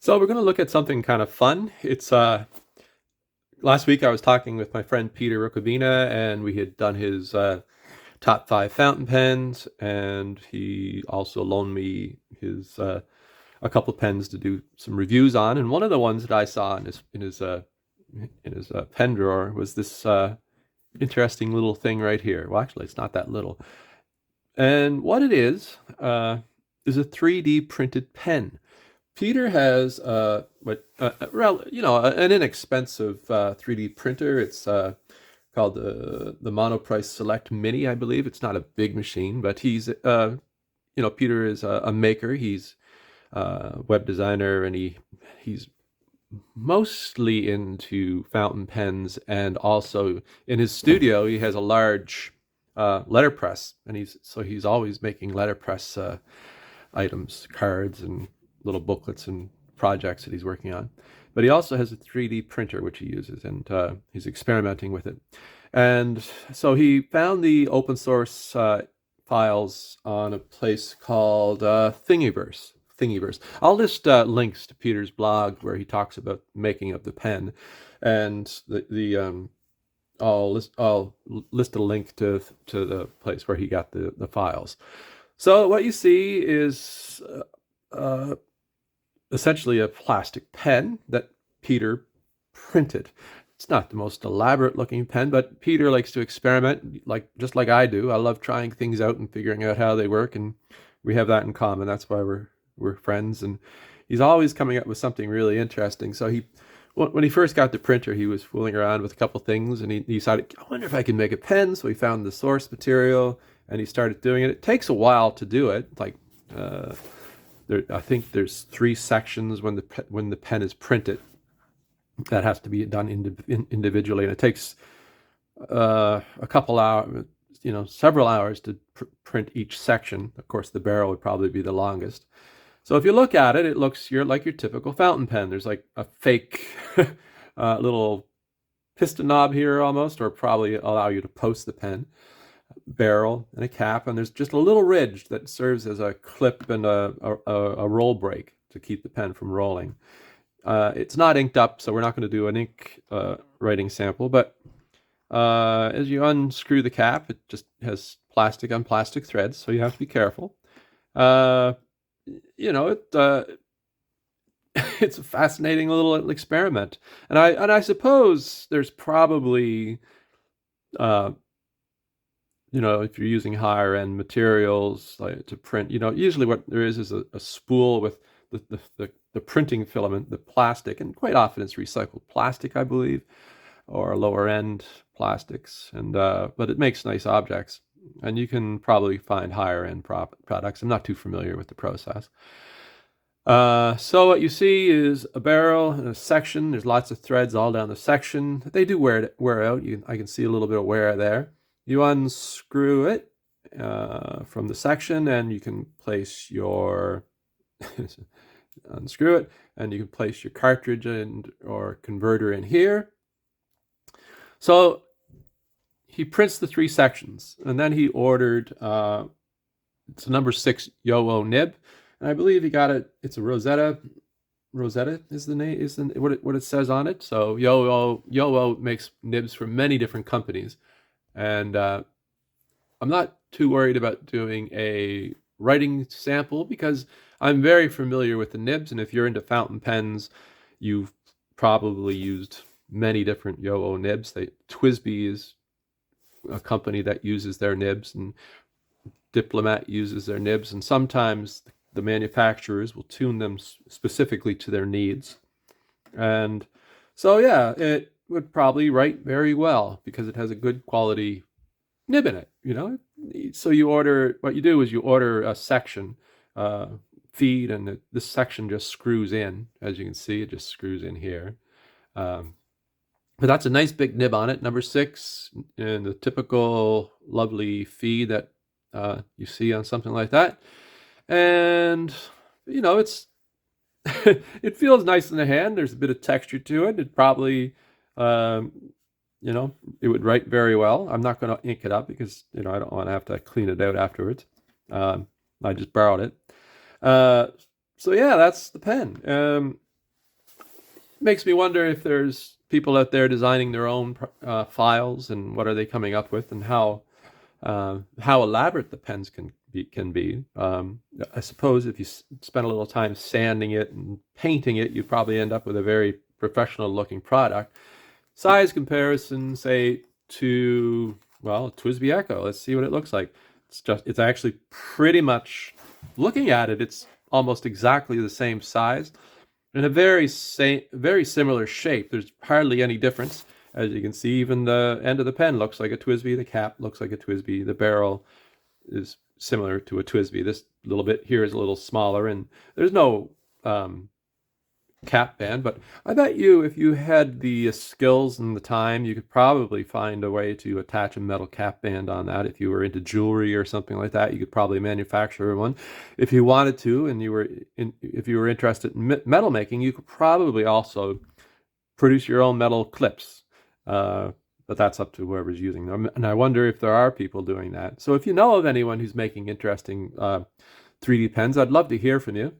So we're going to look at something kind of fun. It's last week I was talking with my friend Peter Rukavina, and we had done his top five fountain pens, and he also loaned me his a couple of pens to do some reviews on. And one of the ones that I saw in his pen drawer was this interesting little thing right here. Well, actually, it's not that little. And what it is a 3D printed pen. Peter has an inexpensive 3D printer. It's called the Monoprice Select Mini, I believe. It's not a big machine, but Peter is a maker. He's a web designer, and he's mostly into fountain pens, and also in his studio he has a large letterpress, and he's always making letterpress items, cards, and little booklets and projects that he's working on. But he also has a 3D printer which he uses, and he's experimenting with it. And so he found the open source files on a place called Thingiverse. Thingiverse. I'll list links to Peter's blog where he talks about making of the pen, and I'll list a link to the place where he got the files. So what you see is essentially a plastic pen that Peter printed. It's not the most elaborate looking pen, but Peter likes to experiment, just like I do. I love trying things out and figuring out how they work, and we have that in common. That's why we're friends. And he's always coming up with something really interesting. So when he first got the printer, he was fooling around with a couple things, and he decided, I wonder if I can make a pen. So he found the source material, and he started doing it. It takes a while to do it. I think there's 3 sections when the pen is printed that has to be done individually, and it takes a couple hours, several hours to print each section. Of course, the barrel would probably be the longest. So if you look at it, it looks like your typical fountain pen. There's like a fake little piston knob here almost, or probably allow you to post the pen, barrel, and a cap, and there's just a little ridge that serves as a clip and a roll brake to keep the pen from rolling. It's not inked up, so we're not going to do an ink writing sample, but as you unscrew the cap, it just has plastic on plastic threads, so you have to be careful. It's a fascinating little experiment, and I suppose there's probably if you're using higher end materials like to print, usually what there is a spool with the printing filament, the plastic, and quite often it's recycled plastic, I believe, or lower end plastics, and but it makes nice objects, and you can probably find higher end products. I'm not too familiar with the process. So what you see is a barrel and a section. There's lots of threads all down the section. They do wear out. I can see a little bit of wear there. You unscrew it from the section, and you can place your unscrew it, and you can place your cartridge or converter in here. So he prints the 3 sections, and then he ordered it's a number 6 Yo-O nib, and I believe he got it. It's a Rosetta. Rosetta is the name, is what it says on it. So Yo-O makes nibs for many different companies. And I'm not too worried about doing a writing sample because I'm very familiar with the nibs. And if you're into fountain pens, you've probably used many different Yo-O nibs. Twisby is a company that uses their nibs, and Diplomat uses their nibs. And sometimes the manufacturers will tune them specifically to their needs. And so, yeah, it would probably write very well because it has a good quality nib in it. So what you do is you order a section feed, and this section just screws in. As you can see, it just screws in here. But that's a nice big nib on it, number 6, in the typical lovely feed that you see on something like that. And it's it feels nice in the hand. There's a bit of texture to it. It probably it would write very well. I'm not going to ink it up because I don't want to have to clean it out afterwards. I just borrowed it. So yeah, that's the pen. makes me wonder if there's people out there designing their own files, and what are they coming up with, and how elaborate the pens can be. I suppose if you spend a little time sanding it and painting it, you probably end up with a very professional looking product. Size comparison, say, to, well, TWSBI Echo. Let's see what it looks like. It's actually pretty much, looking at it, it's almost exactly the same size and a very similar shape. There's hardly any difference. As you can see, even the end of the pen looks like a TWSBI. The cap looks like a TWSBI. The barrel is similar to a TWSBI. This little bit here is a little smaller, and there's no cap band. But I bet you, if you had the skills and the time, you could probably find a way to attach a metal cap band on that. If you were into jewelry or something like that, you could probably manufacture one. If you wanted to, and if you were interested in metal making, you could probably also produce your own metal clips. But that's up to whoever's using them. And I wonder if there are people doing that. So if you know of anyone who's making interesting 3D pens, I'd love to hear from you.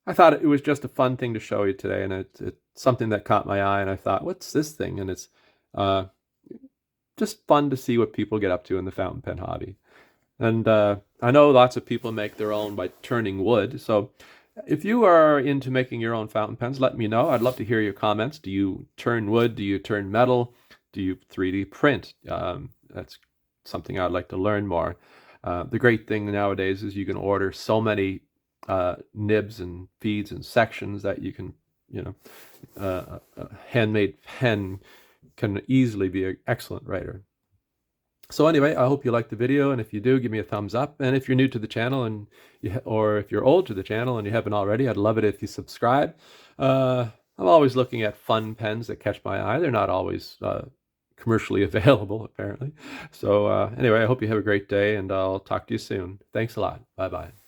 I thought it was just a fun thing to show you today, and it's something that caught my eye, and I thought, what's this thing? And it's just fun to see what people get up to in the fountain pen hobby. And I know lots of people make their own by turning wood. So if you are into making your own fountain pens, let me know. I'd love to hear your comments. Do you turn wood? Do you turn metal? Do you 3D print? That's something I'd like to learn more. The great thing nowadays is you can order so many nibs and feeds and sections that you can, a handmade pen can easily be an excellent writer. So anyway, I hope you liked the video, and if you do, give me a thumbs up. And if you're new to the channel, or if you're old to the channel and you haven't already, I'd love it if you subscribe. I'm always looking at fun pens that catch my eye. They're not always commercially available, apparently. So anyway, I hope you have a great day, and I'll talk to you soon. Thanks a lot. Bye-bye.